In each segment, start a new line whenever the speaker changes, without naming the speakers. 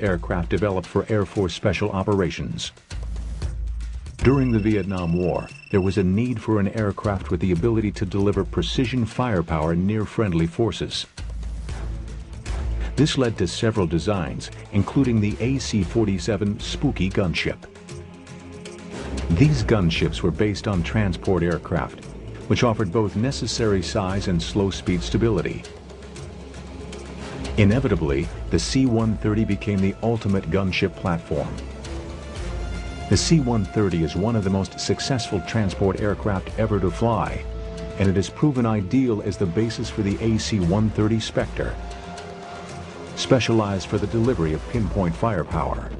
aircraft developed for Air Force Special Operations. During the Vietnam War, there was a need for an aircraft with the ability to deliver precision firepower near friendly forces. This led to several designs, including the AC-130 Spooky gunship. These gunships were based on transport aircraft, which offered both necessary size and slow-speed stability. Inevitably, the C-130 became the ultimate gunship platform. The C-130 is one of the most successful transport aircraft ever to fly, and it has proven ideal as the basis for the AC-130 Spectre, specialized for the delivery of pinpoint firepower.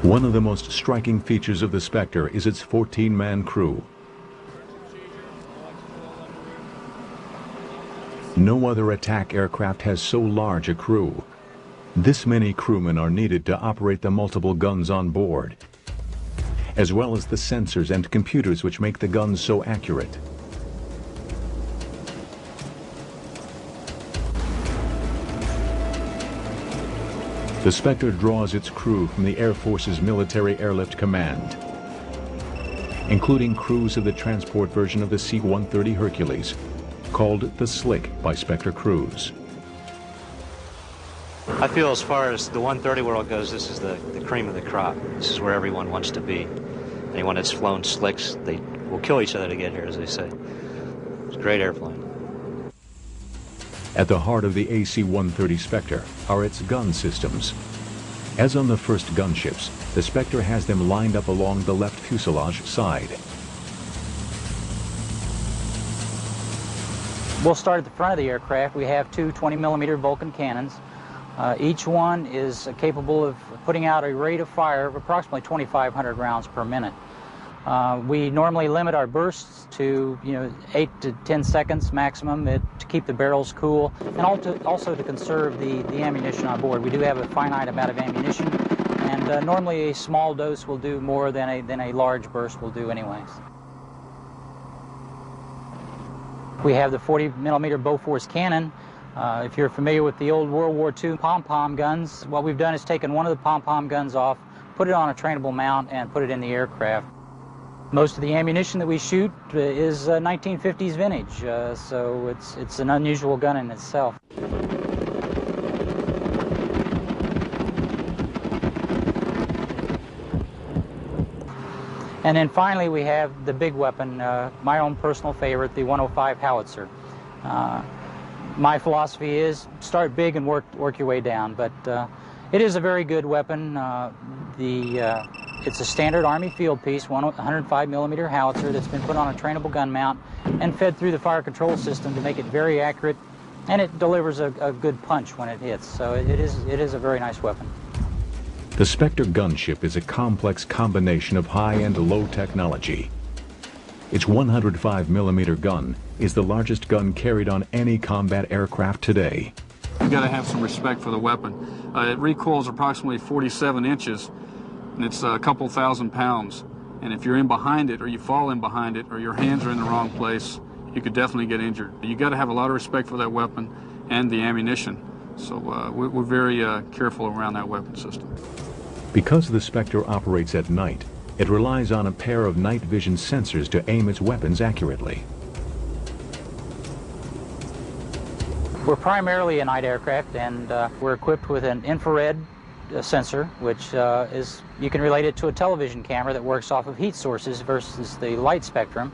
One of the most striking features of the Spectre is its 14-man crew. No other attack aircraft has so large a crew. This many crewmen are needed to operate the multiple guns on board, as well as the sensors and computers which make the guns so accurate. The Spectre draws its crew from the Air Force's Military Airlift Command, including crews of the transport version of the C-130 Hercules, called the Slick by Spectre crews.
I feel as far as the 130 world goes, this is the cream of the crop. This is where everyone wants to be. Anyone that's flown Slicks, they will kill each other to get here, as they say. It's a great airplane.
At the heart of the AC-130 Spectre are its gun systems. As on the first gunships, the Spectre has them lined up along the left fuselage side.
We'll start at the front of the aircraft. We have two 20mm Vulcan cannons. Each one is capable of putting out a rate of fire of approximately 2,500 rounds per minute. We normally limit our bursts to 8 to 10 seconds maximum to keep the barrels cool, and also to conserve the ammunition on board. We do have a finite amount of ammunition, and normally a small dose will do more than a large burst will do anyways. We have the 40mm Bofors cannon. If you're familiar with the old World War II pom-pom guns, what we've done is taken one of the pom-pom guns off, put it on a trainable mount, and put it in the aircraft. Most of the ammunition that we shoot is 1950s vintage, so it's an unusual gun in itself. And then finally we have the big weapon, my own personal favorite, the 105 howitzer. My philosophy is start big and work your way down, but it is a very good weapon. It's a standard Army field piece, 105mm howitzer that's been put on a trainable gun mount and fed through the fire control system to make it very accurate, and it delivers a good punch when it hits, so it is a very nice weapon.
The Spectre gunship is a complex combination of high and low technology. Its 105mm gun is the largest gun carried on any combat aircraft today.
You've got to have some respect for the weapon. It recoils approximately 47 inches, and it's a couple thousand pounds. And if you're in behind it, or you fall in behind it, or your hands are in the wrong place, you could definitely get injured. You've got to have a lot of respect for that weapon and the ammunition. So we're very careful around that weapon system.
Because the Spectre operates at night, it relies on a pair of night vision sensors to aim its weapons accurately.
We're primarily a night aircraft, and we're equipped with an infrared sensor, which you can relate it to a television camera that works off of heat sources versus the light spectrum,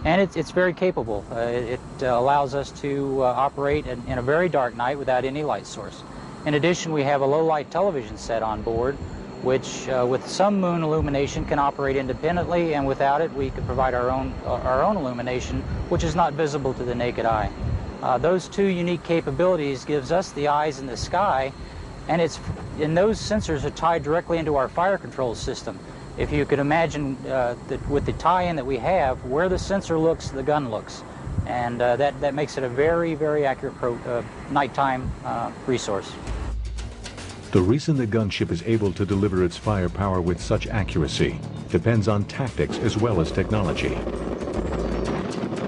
and it's very capable. It allows us to operate in a very dark night without any light source. In addition, we have a low-light television set on board, which with some moon illumination can operate independently, and without it we can provide our own illumination, which is not visible to the naked eye. Those two unique capabilities gives us the eyes in the sky, and those sensors are tied directly into our fire control system. If you could imagine that with the tie-in that we have, where the sensor looks, the gun looks, and that makes it a very, very accurate nighttime resource.
The reason the gunship is able to deliver its firepower with such accuracy depends on tactics as well as technology.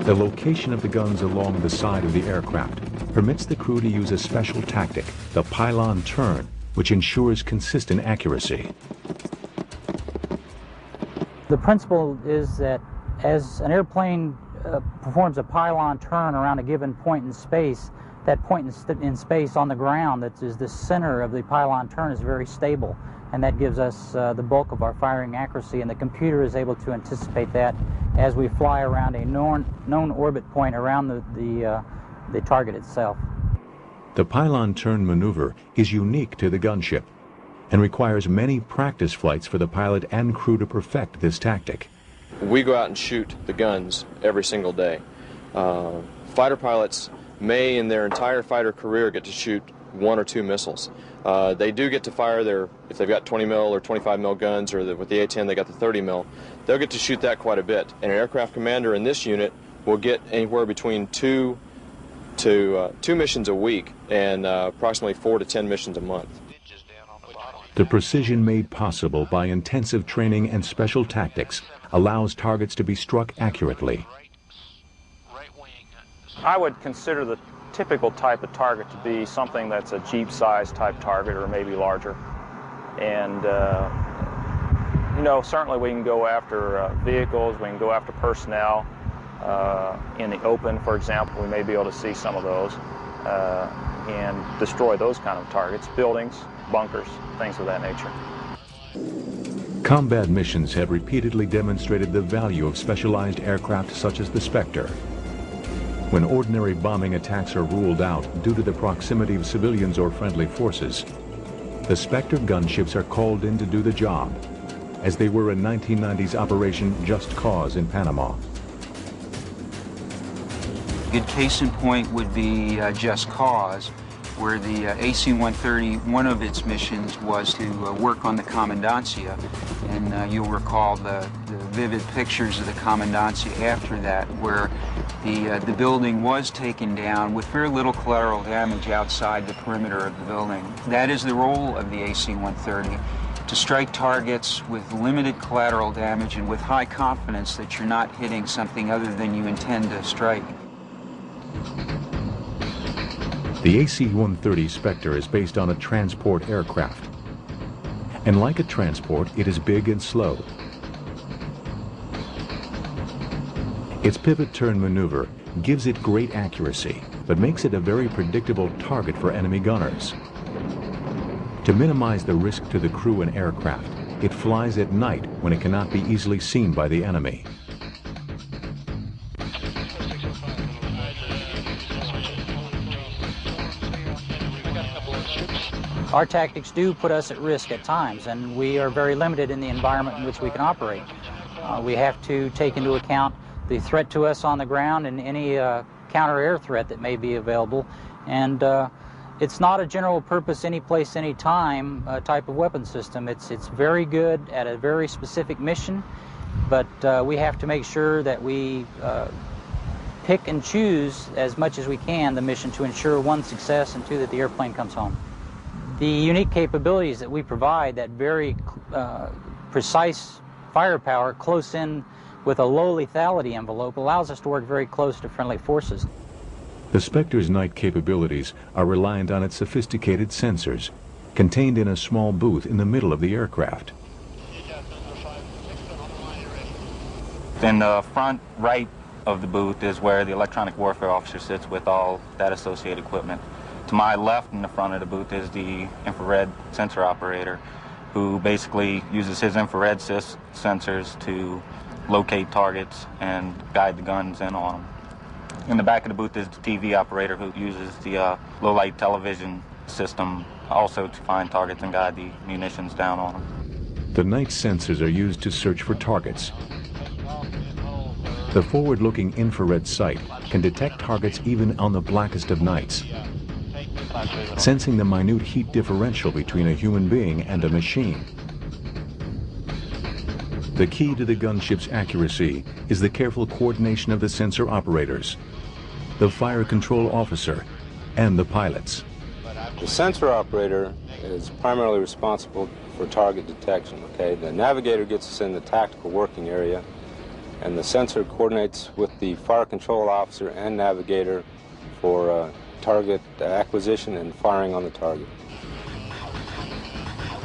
The location of the guns along the side of the aircraft permits the crew to use a special tactic, the pylon turn, which ensures consistent accuracy.
The principle is that as an airplane performs a pylon turn around a given point in space, that point in space on the ground that is the center of the pylon turn is very stable, and that gives us the bulk of our firing accuracy, and the computer is able to anticipate that as we fly around a known orbit point around the target itself.
The pylon turn maneuver is unique to the gunship and requires many practice flights for the pilot and crew to perfect this tactic.
We go out and shoot the guns every single day. Fighter pilots may in their entire fighter career get to shoot 1 or 2 missiles. They do get to fire if they've got 20 mil or 25 mil guns, or with the A-10 they got the 30 mil, they'll get to shoot that quite a bit. And an aircraft commander in this unit will get anywhere between 2 missions a week and approximately 4 to 10 missions a month.
The precision made possible by intensive training and special tactics allows targets to be struck accurately.
I would consider the typical type of target to be something that's a Jeep-sized type target or maybe larger. And, you know, certainly we can go after vehicles, we can go after personnel. In the open, for example, we may be able to see some of those and destroy those kind of targets, buildings, bunkers, things of that nature.
Combat missions have repeatedly demonstrated the value of specialized aircraft such as the Spectre. When ordinary bombing attacks are ruled out due to the proximity of civilians or friendly forces, the Spectre gunships are called in to do the job, as they were in 1990's Operation Just Cause in Panama.
A good case in point would be Just Cause, where the AC-130, one of its missions was to work on the commandancia. And you'll recall the vivid pictures of the commandancia after that, where the building was taken down with very little collateral damage outside the perimeter of the building. That is the role of the AC-130, to strike targets with limited collateral damage and with high confidence that you're not hitting something other than you intend to strike.
The AC-130 Spectre is based on a transport aircraft. And like a transport, it is big and slow. Its pivot turn maneuver gives it great accuracy, but makes it a very predictable target for enemy gunners. To minimize the risk to the crew and aircraft, it flies at night when it cannot be easily seen by the enemy.
Our tactics do put us at risk at times, and we are very limited in the environment in which we can operate. We have to take into account the threat to us on the ground and any counter-air threat that may be available. And it's not a general purpose, any place, any time type of weapon system. It's very good at a very specific mission, but we have to make sure that we pick and choose as much as we can the mission to ensure, 1, success, and 2, that the airplane comes home. The unique capabilities that we provide, that very precise firepower close in with a low lethality envelope, allows us to work very close to friendly forces.
The Spectre's night capabilities are reliant on its sophisticated sensors, contained in a small booth in the middle of the aircraft.
In the front right of the booth is where the electronic warfare officer sits with all that associated equipment. To my left in the front of the booth is the infrared sensor operator, who basically uses his infrared sensors to locate targets and guide the guns in on them. In the back of the booth is the TV operator, who uses the low-light television system also to find targets and guide the munitions down on them.
The night sensors are used to search for targets. The forward-looking infrared sight can detect targets even on the blackest of nights, sensing the minute heat differential between a human being and a machine. The key to the gunship's accuracy is the careful coordination of the sensor operators, the fire control officer, and the pilots.
The sensor operator is primarily responsible for target detection. Okay, the navigator gets us in the tactical working area, and the sensor coordinates with the fire control officer and navigator for target acquisition and firing on the target.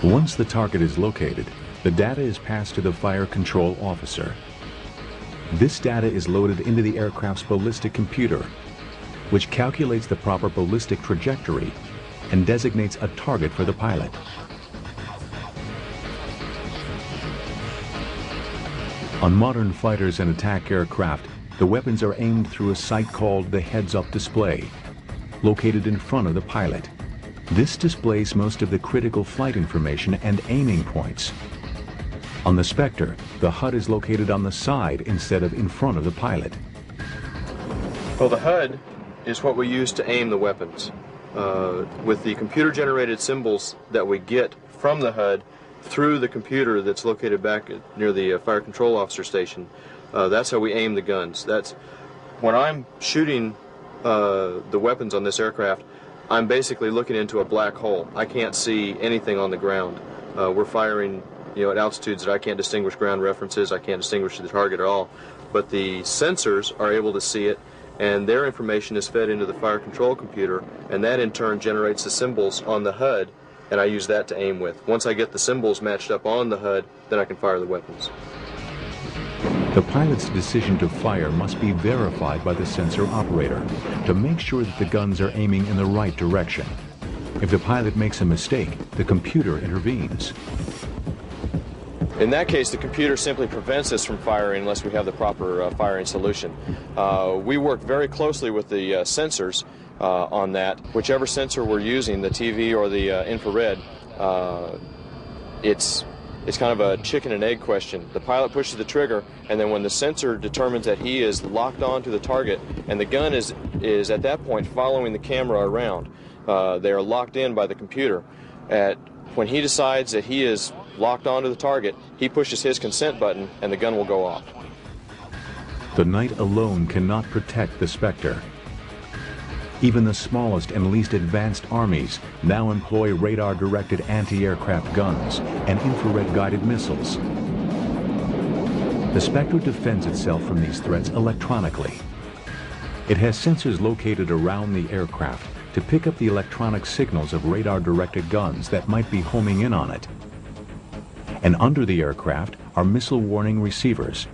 Once the target is located, the data is passed to the fire control officer. This data is loaded into the aircraft's ballistic computer, which calculates the proper ballistic trajectory and designates a target for the pilot. On modern fighters and attack aircraft, the weapons are aimed through a sight called the heads-up display, located in front of the pilot. This displays most of the critical flight information and aiming points. On the Spectre, the HUD is located on the side instead of in front of the pilot.
Well, the HUD is what we use to aim the weapons. With the computer-generated symbols that we get from the HUD through the computer that's located back near the fire control officer station, that's how we aim the guns. That's when I'm shooting the weapons on this aircraft, I'm basically looking into a black hole. I can't see anything on the ground. We're firing, at altitudes that I can't distinguish ground references. I can't distinguish the target at all. But the sensors are able to see it, and their information is fed into the fire control computer, and that in turn generates the symbols on the HUD, and I use that to aim with. Once I get the symbols matched up on the HUD, then I can fire the weapons.
The pilot's decision to fire must be verified by the sensor operator to make sure that the guns are aiming in the right direction. If the pilot makes a mistake, the computer intervenes.
In that case, the computer simply prevents us from firing unless we have the proper firing solution. We work very closely with the sensors on that. Whichever sensor we're using, the TV or the infrared, it's kind of a chicken and egg question. The pilot pushes the trigger, and then when the sensor determines that he is locked onto the target, and the gun is at that point following the camera around, they are locked in by the computer. When he decides that he is locked onto the target, he pushes his consent button, and the gun will go off.
The night alone cannot protect the Spectre. Even the smallest and least advanced armies now employ radar-directed anti-aircraft guns and infrared-guided missiles. The Spectre defends itself from these threats electronically. It has sensors located around the aircraft to pick up the electronic signals of radar-directed guns that might be homing in on it. And under the aircraft are missile warning receivers.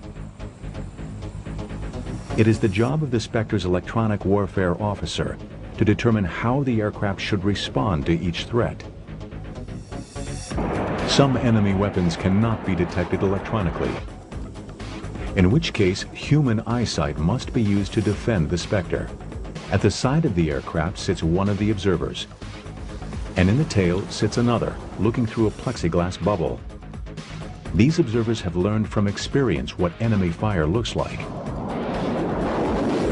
It is the job of the Spectre's electronic warfare officer to determine how the aircraft should respond to each threat. Some enemy weapons cannot be detected electronically, in which case human eyesight must be used to defend the Spectre. At the side of the aircraft sits one of the observers, and in the tail sits another, looking through a plexiglass bubble. These observers have learned from experience what enemy fire looks like.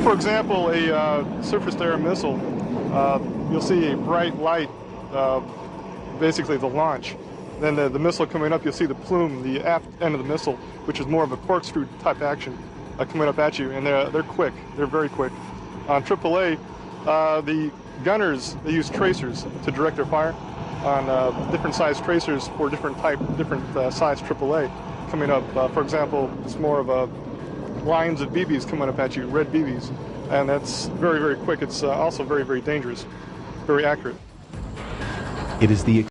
For example, a surface-to-air missile, you'll see a bright light, basically the launch. Then the missile coming up, you'll see the plume, the aft end of the missile, which is more of a corkscrew type action coming up at you, and they're quick. They're very quick. On AAA, the gunners, they use tracers to direct their fire on different size tracers for different size AAA coming up. For example, it's more of a lines of BBs coming up at you, red BBs, and that's very, very quick. It's also very, very dangerous, very accurate.
It is the